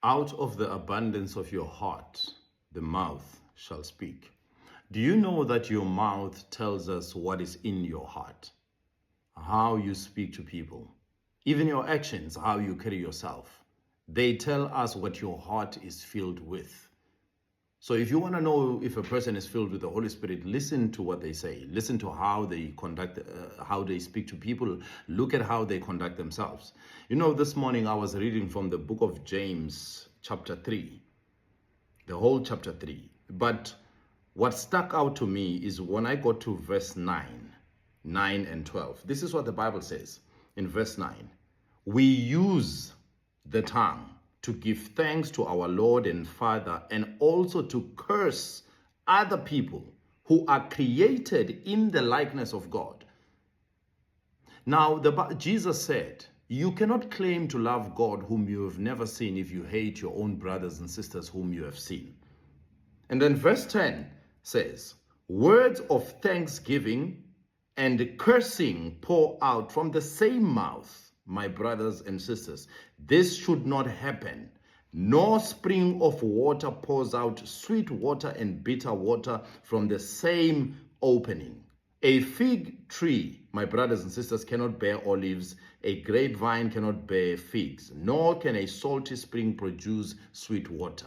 Out of the abundance of your heart, the mouth shall speak. Do you know that your mouth tells us what is in your heart? How you speak to people, even your actions, how you carry yourself. They tell us what your heart is filled with. So if you want to know if a person is filled with the Holy Spirit, listen to what they say. Listen to how they how they speak to people. Look at how they conduct themselves. You know, this morning I was reading from the book of James, chapter 3, the whole chapter 3. But what stuck out to me is when I got to verse 9 and 12. This is what the Bible says in verse 9. We use the tongue to give thanks to our Lord and Father, and also to curse other people who are created in the likeness of God. Now, Jesus said, you cannot claim to love God whom you have never seen if you hate your own brothers and sisters whom you have seen. And then verse 10 says, words of thanksgiving and cursing pour out from the same mouth. My brothers and sisters, this should not happen. No spring of water pours out sweet water and bitter water from the same opening. A fig tree, my brothers and sisters, cannot bear olives. A grapevine cannot bear figs. Nor can a salty spring produce sweet water.